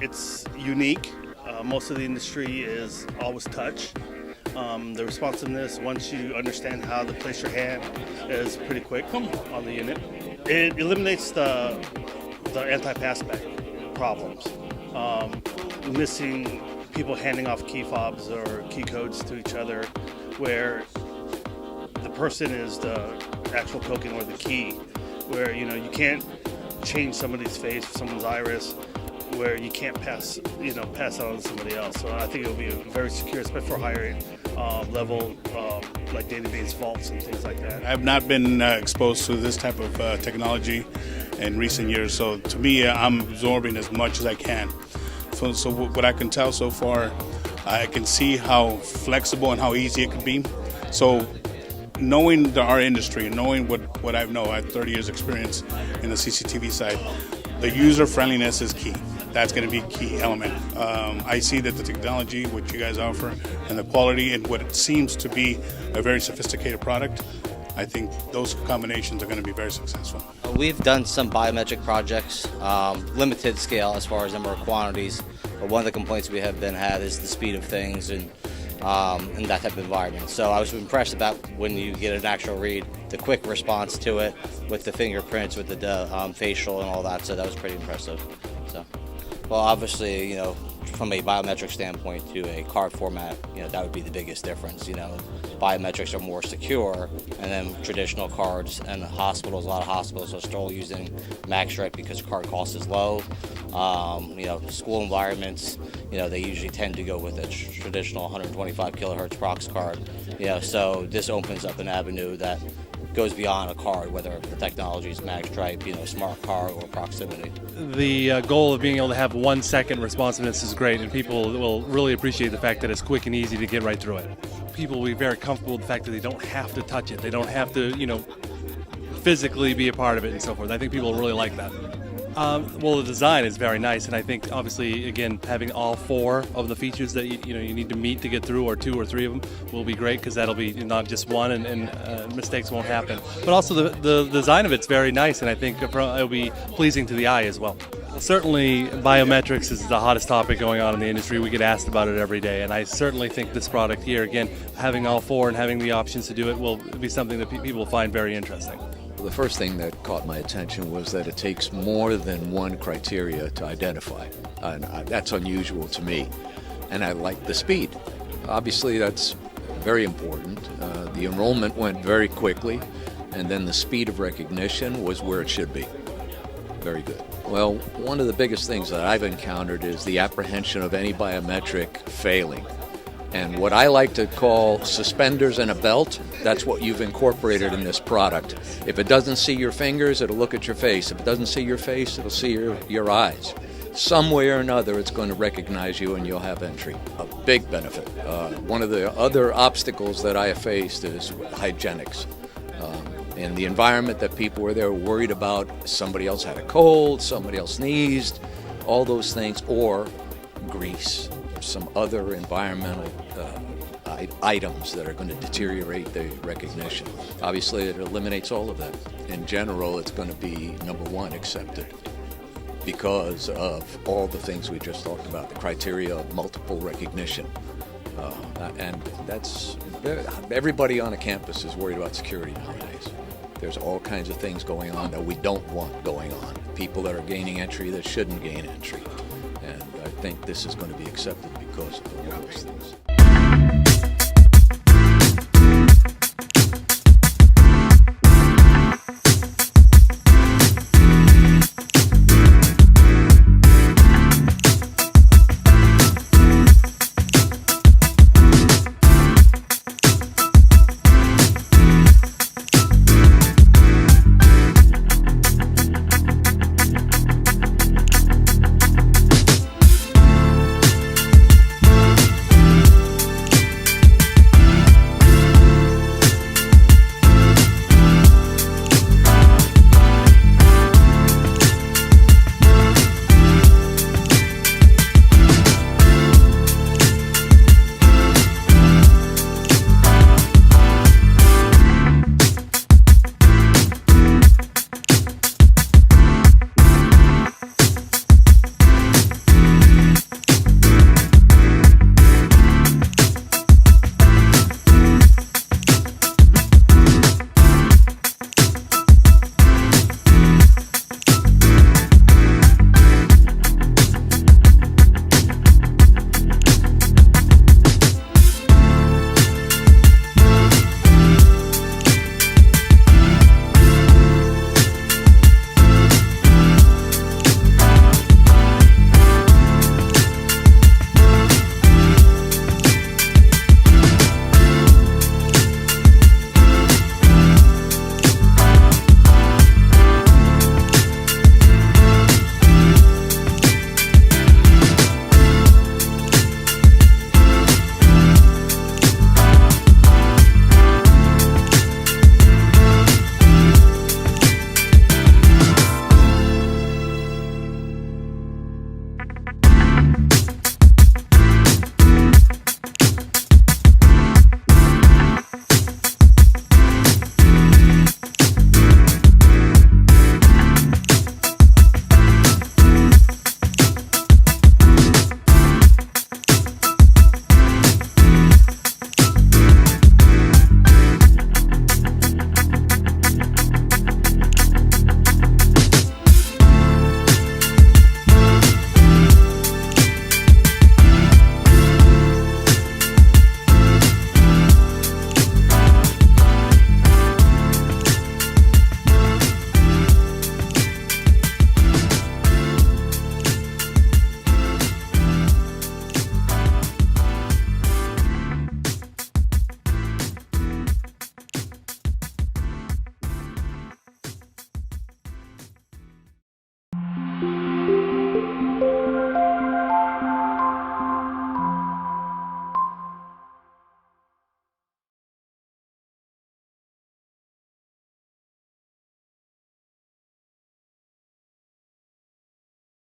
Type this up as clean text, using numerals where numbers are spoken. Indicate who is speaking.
Speaker 1: It's unique. Most of the industry is always touch. The responsiveness, once you understand how to place your hand, is pretty quick on the unit. It eliminates the anti-pass back problems. Missing people handing off key fobs or key codes to each other, where the person is the actual token or the key, where you can't change somebody's face, someone's iris, where you can't pass it on to somebody else. So I think it will be very secure, especially for higher level like database vaults and things like that.
Speaker 2: I've not been exposed to this type of technology in recent years, so to me, I'm absorbing as much as I can. So what I can tell so far, I can see how flexible and how easy it could be. So knowing our industry, knowing what I know, I have 30 years experience in the CCTV side, the user friendliness is key. That's going to be a key element. I see that the technology, what you guys offer, and the quality and what it seems to be a very sophisticated product, I think those combinations are going to be very successful.
Speaker 3: We've done some biometric projects, limited scale as far as number of quantities, but one of the complaints we have had is the speed of things and in that type of environment. So I was impressed about when you get an actual read, the quick response to it with the fingerprints, with the facial and all that, so that was pretty impressive. So, well, obviously, from a biometric standpoint to a card format, that would be the biggest difference. Biometrics are more secure, and then traditional cards and a lot of hospitals are still using MagStripe because card cost is low. School environments, they usually tend to go with a traditional 125 kilohertz prox card. So this opens up an avenue that goes beyond a card, whether the technology is MagStripe, smart card, or proximity.
Speaker 4: The goal of being able to have 1 second responsiveness is great, and people will really appreciate the fact that it's quick and easy to get right through it. People will be very comfortable with the fact that they don't have to touch it. They don't have to, physically be a part of it and so forth. I think people really like that. Well, the design is very nice, and I think obviously, again, having all 4 of the features that you need to meet to get through, or 2 or 3 of them, will be great, because that'll be not just one, and mistakes won't happen. But also the design of it's very nice, and I think it'll be pleasing to the eye as well. Certainly, biometrics is the hottest topic going on in the industry. We get asked about it every day, and I certainly think this product here, again, having all 4 and having the options to do it, will be something that people will find very interesting.
Speaker 5: The first thing that caught my attention was that it takes more than one criteria to identify, and that's unusual to me. And I like the speed. Obviously, that's very important. The enrollment went very quickly, and then the speed of recognition was where it should be. Very good. Well, one of the biggest things that I've encountered is the apprehension of any biometric failing. And what I like to call suspenders and a belt, that's what you've incorporated in this product. If it doesn't see your fingers, it'll look at your face. If it doesn't see your face, it'll see your eyes. Some way or another, it's going to recognize you and you'll have entry. A big benefit. One of the other obstacles that I have faced is hygienics. In the environment that people were there worried about, somebody else had a cold, somebody else sneezed, all those things, or grease, some other environmental items that are going to deteriorate the recognition. Obviously, it eliminates all of that. In general, it's going to be, number one, accepted because of all the things we just talked about, the criteria of multiple recognition. And that's, everybody on a campus is worried about security nowadays. There's all kinds of things going on that we don't want going on. People that are gaining entry that shouldn't gain entry. And I think this is going to be accepted because of all those things.